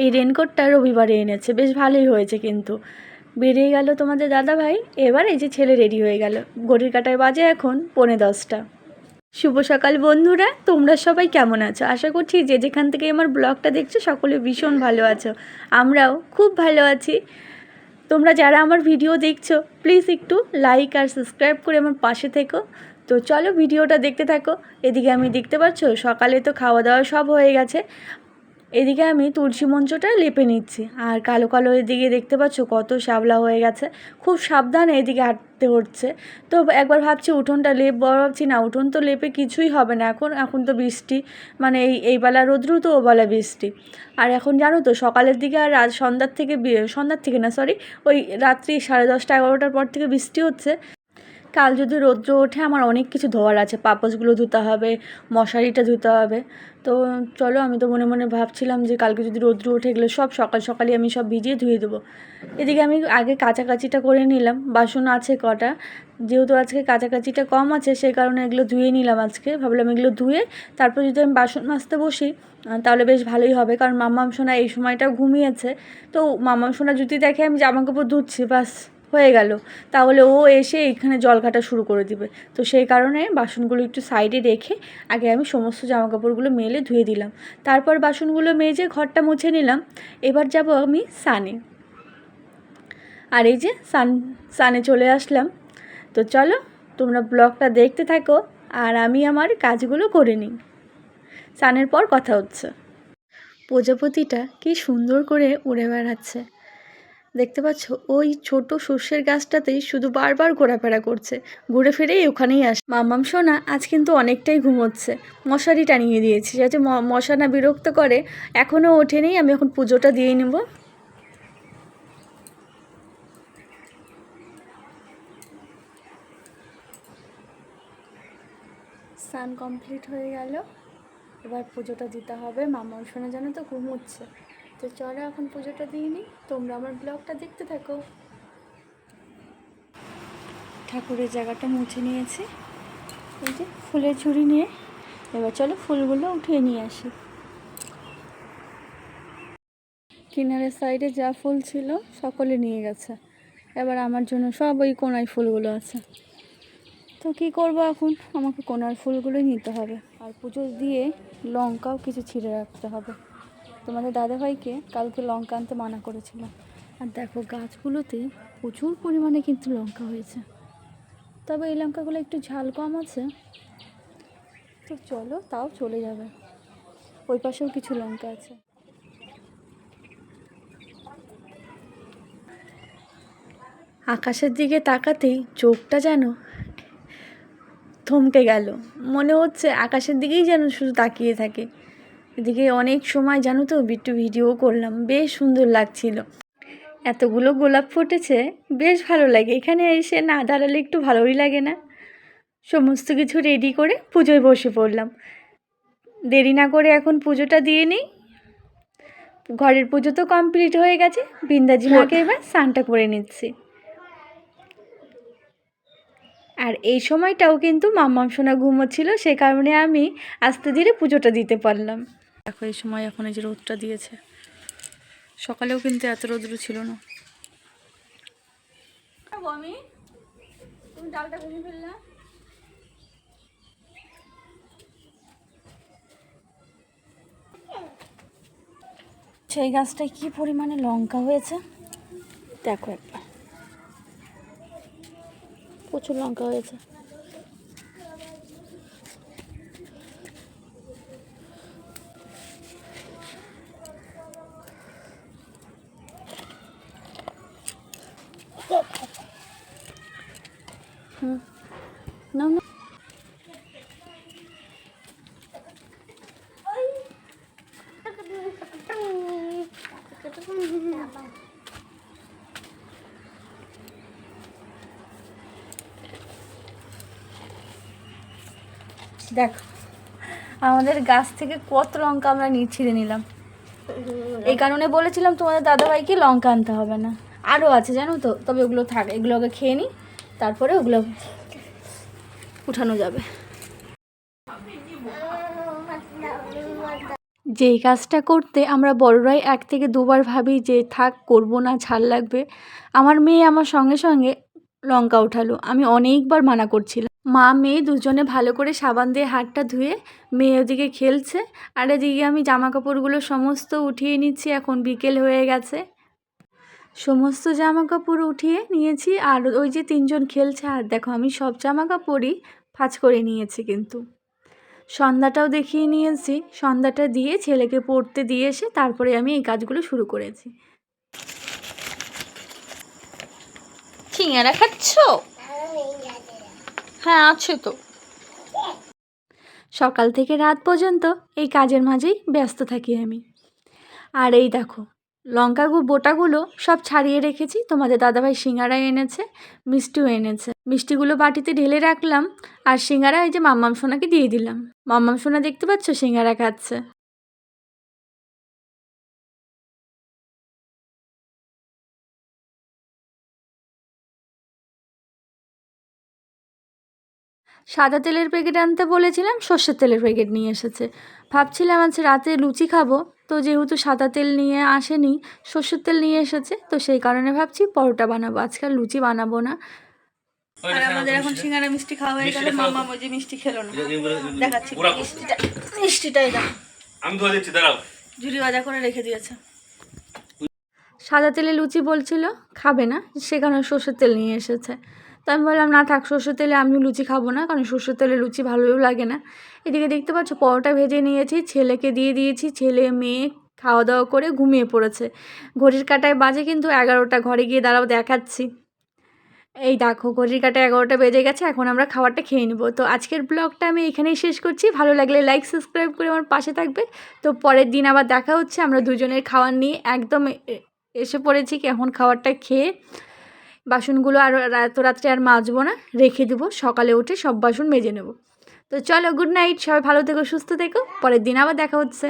এই রেনকোটটা রবিবারে এনেছে, বেশ ভালোই হয়েছে। কিন্তু বেরিয়ে গেল তোমাদের দাদা ভাই। এবার এই যে ছেলে রেডি হয়ে গেল। ঘড়ির কাঁটায় বাজে এখন 9:45। শুভ সকাল বন্ধুরা, তোমরা সবাই কেমন আছো? আশা করছি যে যেখান থেকে আমার ব্লগটা দেখছো সকলে ভীষণ ভালো আছো। আমরাও খুব ভালো আছি। তোমরা যারা আমার ভিডিও দেখছো প্লিজ একটু লাইক আর সাবস্ক্রাইব করে আমার পাশে থেকো। তো চলো ভিডিওটা দেখতে থাকো। এদিকে আমি দেখতে পাচ্ছ সকালে তো খাওয়া দাওয়া সব হয়ে গেছে। এদিকে আমি তুলসী মঞ্চটা লেপে নিচ্ছি। আর কালো কালো এদিকে দেখতে পাচ্ছ কত শ্যাওলা হয়ে গেছে। খুব সাবধানে এদিকে হাঁটতে হচ্ছে। তো একবার ভাবছি উঠোনটা লেপবো, ভাবছি না উঠোন তো লেপে কিছুই হবে না। এখন তো বৃষ্টি, মানে এই বেলা রোদ্রু তো ও বেলা বৃষ্টি। আর এখন জানো তো সকালের দিকে আর সন্ধ্যার থেকে না সরি, ওই রাত্রি 10:30 11টার পর থেকে বৃষ্টি হচ্ছে। কাল যদি রৌদ্র ওঠে আমার অনেক কিছু ধোয়ার আছে, পাপোশগুলো ধুতে হবে, মশারিটা ধুতে হবে। তো চলো, আমি তো মনে মনে ভাবছিলাম যে কালকে যদি রৌদ্র ওঠে এগুলো সব সকাল সকালই আমি সব ভিজিয়ে ধুয়ে দেবো। এদিকে আমি আগে কাচাকাচিটা করে নিলাম, বাসন আছে কটা, যেহেতু আজকে কাচাকাচিটা কম আছে সেই কারণে এগুলো ধুয়ে নিলাম। আজকে ভাবলাম এগুলো ধুয়ে তারপর যদি আমি বাসন মাজতে বসি তাহলে বেশ ভালোই হবে, কারণ মাম্মাম সোনা এই সময়টাও ঘুমিয়েছে। তো মাম্মাম সোনা যদি দেখে আমি জামা কাপড় ধুচ্ছি বাস হয়ে গেল, তাহলে ও এসে এখানে জল ঘাটা শুরু করে দিবে। তো সেই কারণে বাসনগুলো একটু সাইডে রেখে আগে আমি সমস্ত জামাকাপড়গুলো মেলে ধুয়ে দিলাম। তারপর বাসনগুলো মেজে ঘরটা মুছে নিলাম। এবার যাব আমি সানে। আর এই যে সানে চলে আসলাম। তো চলো তোমরা ব্লগটা দেখতে থাকো আর আমি আমার কাজগুলো করে নিই। সানের পর কথা হচ্ছে। প্রজাপতিটা কি সুন্দর করে উড়ে বেড়াচ্ছে দেখতে পাচ্ছ। ওই ছোট সর্ষের গাছটাতেই শুধু বারবার ঘোরাফেরা করছে, ঘুরে ফিরেই ওখানেই আসে। মাম্মাম সোনা আজ কিন্তু অনেকটাই ঘুমোচ্ছে, মশারি টানিয়ে দিয়েছি যাতে মশা না বিরক্ত করে। এখনও ওঠেনি, আমি এখন পুজোটা দিয়ে নেব। স্নান কমপ্লিট হয়ে গেল, এবার পুজোটা দিতে হবে। মাম্মাম সোনা জানো তো ঘুমোচ্ছে। তো চলো এখন পুজোটা দিয়ে নিই, তোমরা আমার ব্লগটা দেখতে থাকো। ঠাকুরের জায়গাটা মুছে নিয়েছি, এই যে ফুলের ঝুড়ি নিয়ে। এবার চলো ফুলগুলো উঠিয়ে নিয়ে আসি। কিনারের সাইডে যা ফুল ছিল সকলে নিয়ে গেছে, এবার আমার জন্য সব ওই কোনায় ফুলগুলো আছে। তো কী করবো, এখন আমাকে কোনার ফুলগুলোই নিতে হবে। আর পুজো দিয়ে লঙ্কাও কিছু ছিঁড়ে রাখতে হবে। তোমাদের দাদাভাইকে কালকে লঙ্কা আনতে মানা করেছিলাম। আর দেখো গাছগুলোতে প্রচুর পরিমাণে কিন্তু লঙ্কা হয়েছে, তবে এই লঙ্কাগুলো একটু ঝাল কম আছে। তো চলো তাও চলে যাবে। ওই পাশেও কিছু লঙ্কা আছে। আকাশের দিকে তাকাতেই চোখটা যেন থমকে গেল, মনে হচ্ছে আকাশের দিকেই যেন শুধু তাকিয়ে থাকে। এদিকে অনেক সময় জানো তো একটু ভিডিও করলাম, বেশ সুন্দর লাগছিল। এতগুলো গোলাপ ফুটেছে, বেশ ভালো লাগে। এখানে এসে না দাঁড়ালে একটু ভালোই লাগে না। সমস্ত কিছু রেডি করে পুজোয় বসে পড়লাম। দেরি না করে এখন পুজোটা দিয়ে নিই। ঘরের পুজো তো কমপ্লিট হয়ে গেছে, বিন্দাজি মাকে এবার স্নানটা করে নিচ্ছি। আর এই সময়টাও কিন্তু মাম্মাম সোনা ঘুমোচ্ছিল, সে কারণে আমি আস্তে ধীরে পুজোটা দিতে পারলাম। দেখো এই সময় এখন এই যে রোদটা দিয়েছে, সকালেও কিন্তু এত রোদ্র ছিল না। তুমি ডালটা ভেঙে ফেললা। সেই গাছটায় কি পরিমাণে লঙ্কা হয়েছে দেখো একবার, প্রচুর লঙ্কা হয়েছে। না না দেখো আমাদের গাছ থেকে কত লঙ্কা আমরা ছিঁড়ে নিলাম। এই কারণে বলেছিলাম তোমাদের দাদাভাইকে লঙ্কা আনতে হবে না। আরও আছে জানো তো, তবে ওগুলো থাক, এগুলোকে খেয়ে নিই, তারপরে ওগুলো উঠানো যাবে। যেই কাজটা করতে আমরা বড়রাই 1 থেকে 2 বার ভাবি যে থাক করব না, ঝাল লাগবে। আমার মেয়ে আমার সঙ্গে সঙ্গে লঙ্কা উঠালো। আমি অনেকবার মানা করছিলাম। মা মেয়ে দুজনে ভালো করে সাবান দিয়ে হাতটা ধুয়ে মেয়ে ওদিকে খেলছে, আর এদিকে আমি জামাকাপড়গুলো সমস্ত উঠিয়ে নিচ্ছি। এখন বিকেল হয়ে গেছে, সমস্ত জামাকাপড় উঠিয়ে নিয়েছি। আর ওই যে 3 জন খেলছে, আর দেখো আমি সব জামাকাপড়ই ভাঁজ করে নিয়েছি। কিন্তু সন্ধ্যাটাও দেখিয়ে নিয়েছি। সন্ধ্যাটা দিয়ে ছেলেকে পড়তে দিয়ে এসে তারপরে আমি এই কাজগুলো শুরু করেছি। সিঙ্গারা খাচ্ছ? হ্যাঁ আছে তো। সকাল থেকে রাত পর্যন্ত এই কাজের মাঝেই ব্যস্ত থাকি আমি। আর এই দেখো বোটাগুলো সব ছাড়িয়ে রেখেছি। তোমাদের দাদাভাই সিঙ্গারা এনেছে, মিষ্টিও এনেছে। মিষ্টিগুলো বাটিতে ঢেলে রাখলাম, আর সিঙ্গারা এই যে মাম্মাম সোনাকে দিয়ে দিলাম। মাম্মাম সোনা দেখতে পাচ্ছ সিঙ্গারা খাচ্ছে। সাদা তেলের প্যাকেট আনতে বলেছিলাম, সর্ষের তেলের প্যাকেট নিয়ে এসেছে। ভাবছিলাম আজ রাতে লুচি খাবো, তো যেহেতু সাদা তেল নিয়ে আসেনি, সর্ষের তেল নিয়ে এসেছে, তো সেই কারণে ভাবছি পরোটা বানাবো, আজকাল লুচি বানাবো না। আর আমাদের এখন সিঙ্গারা মিষ্টি খাওয়া হয়ে গেল। মাম্মা ওই যে মিষ্টি খেলো না, দেখাচ্ছি মিষ্টিটাই দেখো আমি ধোয়া দিচ্ছি, দাঁড়াও। ঝুড়ি ভাজা করে রেখে দিয়েছে। সাদা তেলে লুচি বলছিল খাবে না, সেখানে সর্ষের তেল নিয়ে এসেছে। তো আমি বললাম না থাক, সর্ষের তেলে আমি লুচি খাবো না, কারণ সর্ষের তেলে লুচি ভালোও লাগে না। এদিকে দেখতে পাচ্ছ পরোটা ভেজে নিয়েছি, ছেলেকে দিয়ে দিয়েছি। ছেলে মেয়ে খাওয়া দাওয়া করে ঘুমিয়ে পড়েছে। ঘড়ির কাঁটায় বাজে কিন্তু 11টা। ঘরে গিয়ে দাঁড়াও দেখাচ্ছি। এই দেখো ঘড়ির কাঁটায় 11টা বেজে গেছে। এখন আমরা খাবারটা খেয়ে নেবো। তো আজকের ব্লগটা আমি এখানেই শেষ করছি। ভালো লাগলে লাইক সাবস্ক্রাইব করে আমার পাশে থাকবে। তো পরের দিন আবার দেখা হচ্ছে। আমরা দুজনের খাওয়ার নিয়ে একদম এসে পড়েছি। এখন খাবারটা খেয়ে বাসনগুলো আর এত রাত্রে আর মাজবো না, রেখে দেবো। সকালে উঠে সব বাসন মেজে নেব। তো চলো, গুড নাইট, সবাই ভালো থেকো, সুস্থ থেকো। পরের দিন আবার দেখা হচ্ছে।